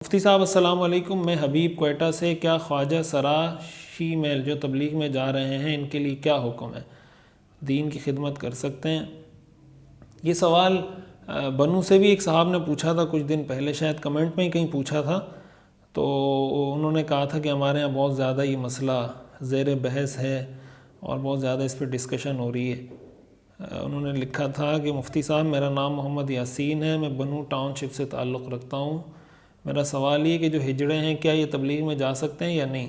مفتی صاحب السلام علیکم، میں حبیب کوئٹہ سے، کیا خواجہ سرا شیمیل جو تبلیغ میں جا رہے ہیں ان کے لیے کیا حکم ہے؟ دین کی خدمت کر سکتے ہیں؟ یہ سوال بنو سے بھی ایک صاحب نے پوچھا تھا کچھ دن پہلے، شاید کمنٹ میں ہی کہیں پوچھا تھا، تو انہوں نے کہا تھا کہ ہمارے یہاں بہت زیادہ یہ مسئلہ زیر بحث ہے اور بہت زیادہ اس پہ ڈسکشن ہو رہی ہے۔ انہوں نے لکھا تھا کہ مفتی صاحب میرا نام محمد یاسین ہے، میں بنو ٹاؤن شپ سے تعلق رکھتا ہوں۔ میرا سوال یہ کہ جو ہجڑے ہیں کیا یہ تبلیغ میں جا سکتے ہیں یا نہیں؟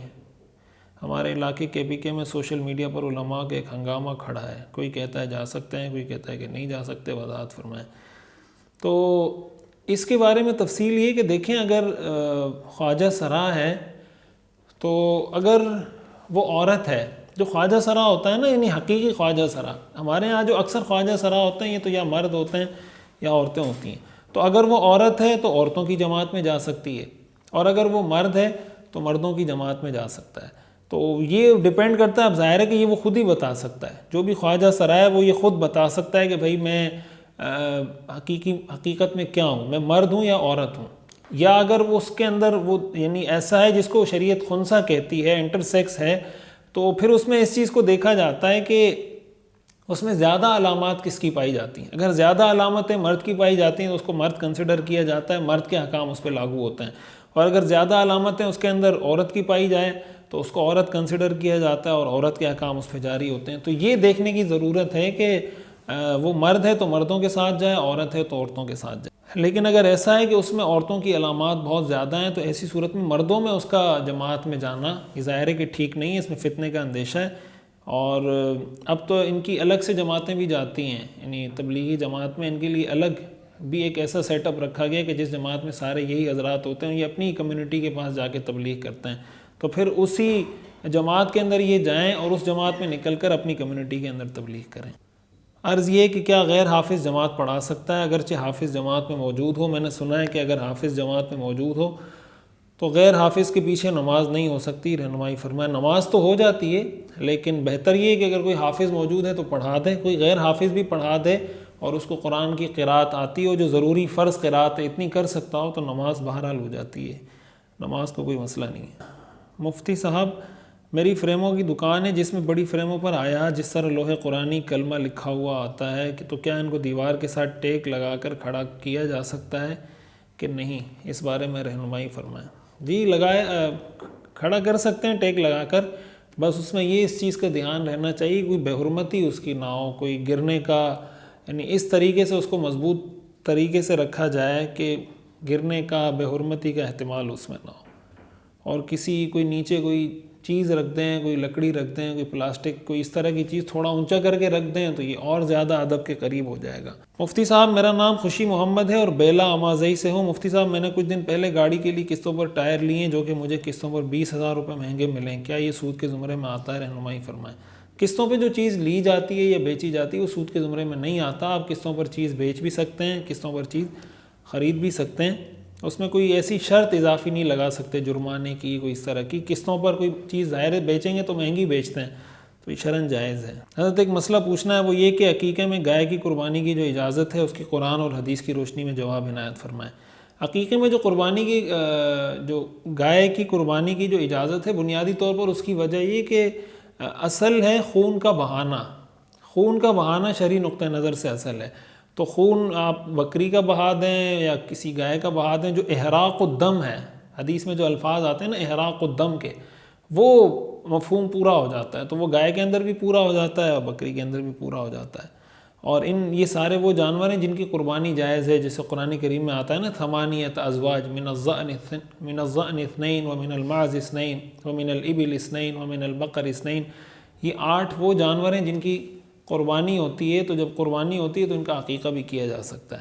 ہمارے علاقے کے میں سوشل میڈیا پر علماء کا ایک ہنگامہ کھڑا ہے، کوئی کہتا ہے جا سکتے ہیں، کوئی کہتا ہے کہ نہیں جا سکتے، وضاحت فرمائیں۔ تو اس کے بارے میں تفصیل یہ کہ دیکھیں، اگر خواجہ سرا ہے تو اگر وہ عورت ہے، جو خواجہ سرا ہوتا ہے نا، یعنی حقیقی خواجہ سرا، ہمارے ہاں جو اکثر خواجہ سرا ہوتے ہیں یہ تو یا مرد ہوتے ہیں یا عورتیں ہوتی ہیں، تو اگر وہ عورت ہے تو عورتوں کی جماعت میں جا سکتی ہے، اور اگر وہ مرد ہے تو مردوں کی جماعت میں جا سکتا ہے۔ تو یہ ڈیپینڈ کرتا ہے، اب ظاہر ہے کہ یہ وہ خود ہی بتا سکتا ہے، جو بھی خواجہ سرا ہے وہ یہ خود بتا سکتا ہے کہ بھائی میں حقیقت میں کیا ہوں، میں مرد ہوں یا عورت ہوں، یا اگر وہ اس کے اندر وہ یعنی ایسا ہے جس کو شریعت خنثی کہتی ہے، انٹر سیکس ہے، تو پھر اس میں اس چیز کو دیکھا جاتا ہے کہ اس میں زیادہ علامات کس کی پائی جاتی ہیں۔ اگر زیادہ علامتیں مرد کی پائی جاتی ہیں تو اس کو مرد کنسیڈر کیا جاتا ہے، مرد کے احکام اس پہ لاگو ہوتے ہیں، اور اگر زیادہ علامتیں اس کے اندر عورت کی پائی جائیں تو اس کو عورت کنسیڈر کیا جاتا ہے اور عورت کے احکام اس پہ جاری ہوتے ہیں۔ تو یہ دیکھنے کی ضرورت ہے کہ وہ مرد ہے تو مردوں کے ساتھ جائے، عورت ہے تو عورتوں کے ساتھ جائے۔ لیکن اگر ایسا ہے کہ اس میں عورتوں کی علامات بہت زیادہ ہیں تو ایسی صورت میں مردوں میں اس کا جماعت میں جانا یہ ظاہر ہے کہ ٹھیک نہیں ہے، اس میں فتنے کا اندیشہ ہے۔ اور اب تو ان کی الگ سے جماعتیں بھی جاتی ہیں، یعنی تبلیغی جماعت میں ان کے لیے الگ بھی ایک ایسا سیٹ اپ رکھا گیا کہ جس جماعت میں سارے یہی حضرات ہوتے ہیں، یہ اپنی کمیونٹی کے پاس جا کے تبلیغ کرتے ہیں، تو پھر اسی جماعت کے اندر یہ جائیں اور اس جماعت میں نکل کر اپنی کمیونٹی کے اندر تبلیغ کریں۔ عرض یہ کہ کیا غیر حافظ جماعت پڑھا سکتا ہے اگرچہ حافظ جماعت میں موجود ہو؟ میں نے سنا ہے کہ اگر حافظ جماعت میں موجود ہو تو غیر حافظ کے پیچھے نماز نہیں ہو سکتی، رہنمائی فرمائے۔ نماز تو ہو جاتی ہے لیکن بہتر یہ ہے کہ اگر کوئی حافظ موجود ہے تو پڑھا دے، کوئی غیر حافظ بھی پڑھا دے اور اس کو قرآن کی قرات آتی ہو، جو ضروری فرض قرات ہے، اتنی کر سکتا ہو تو نماز بہرحال ہو جاتی ہے، نماز کو کوئی مسئلہ نہیں ہے۔ مفتی صاحب میری فریموں کی دکان ہے جس میں بڑی فریموں پر آیا جس طرح لوح قرآنی کلمہ لکھا ہوا آتا ہے کہ تو کیا ان کو دیوار کے ساتھ ٹیک لگا کر کھڑا کیا جا سکتا ہے کہ نہیں؟ اس بارے میں رہنمائی فرمائیں۔ جی کھڑا کر سکتے ہیں ٹیک لگا کر، بس اس میں یہ اس چیز کا دھیان رہنا چاہیے کوئی بے حرمتی اس کی نہ ہو، کوئی گرنے کا، یعنی اس طریقے سے اس کو مضبوط طریقے سے رکھا جائے کہ گرنے کا، بے حرمتی کا احتمال اس میں نہ ہو، اور کوئی نیچے کوئی چیز رکھ دیں، کوئی لکڑی رکھ دیں، کوئی پلاسٹک، کوئی اس طرح کی چیز تھوڑا اونچا کر کے رکھ دیں تو یہ اور زیادہ ادب کے قریب ہو جائے گا۔ مفتی صاحب میرا نام خوشی محمد ہے اور بیلا امازئی سے ہوں۔ مفتی صاحب میں نے کچھ دن پہلے گاڑی کے لیے قسطوں پر ٹائر لیے جو کہ مجھے قسطوں پر 20,000 روپے مہنگے ملیں، کیا یہ سود کے زمرے میں آتا ہے؟ رہنمائی فرمائیں۔ قسطوں پہ جو چیز لی جاتی ہے یا بیچی جاتی ہے وہ سود کے زمرے میں نہیں آتا، آپ قسطوں پر چیز بیچ بھی سکتے ہیں، قسطوں پر چیز خرید بھی سکتے ہیں، اس میں کوئی ایسی شرط اضافی نہیں لگا سکتے جرمانے کی، کوئی اس طرح کی۔ قسطوں پر کوئی چیز ظاہر بیچیں گے تو مہنگی بیچتے ہیں تو یہ شرعاً جائز ہے۔ حضرت ایک مسئلہ پوچھنا ہے، وہ یہ کہ عقیقے میں گائے کی قربانی کی جو اجازت ہے اس کی قرآن اور حدیث کی روشنی میں جواب عنایت فرمائیں۔ عقیقے میں جو گائے کی قربانی کی جو اجازت ہے، بنیادی طور پر اس کی وجہ یہ کہ اصل ہے خون کا بہانا، خون کا بہانا شرعی نقطہ نظر سے اصل ہے، تو خون آپ بکری کا بہا دیں یا کسی گائے کا بہا دیں، جو احراق الدم ہے، حدیث میں جو الفاظ آتے ہیں نا احراق الدم کے، وہ مفہوم پورا ہو جاتا ہے، تو وہ گائے کے اندر بھی پورا ہو جاتا ہے اور بکری کے اندر بھی پورا ہو جاتا ہے۔ اور یہ سارے وہ جانور ہیں جن کی قربانی جائز ہے، جیسے قرآن کریم میں آتا ہے نا ثمانیۃ ازواج من الضأن اثنین ومن المعز اثنین ومن الابل اثنین ومن البقر اثنین، یہ 8 وہ جانور ہیں جن کی قربانی ہوتی ہے، تو جب قربانی ہوتی ہے تو ان کا عقیقہ بھی کیا جا سکتا ہے۔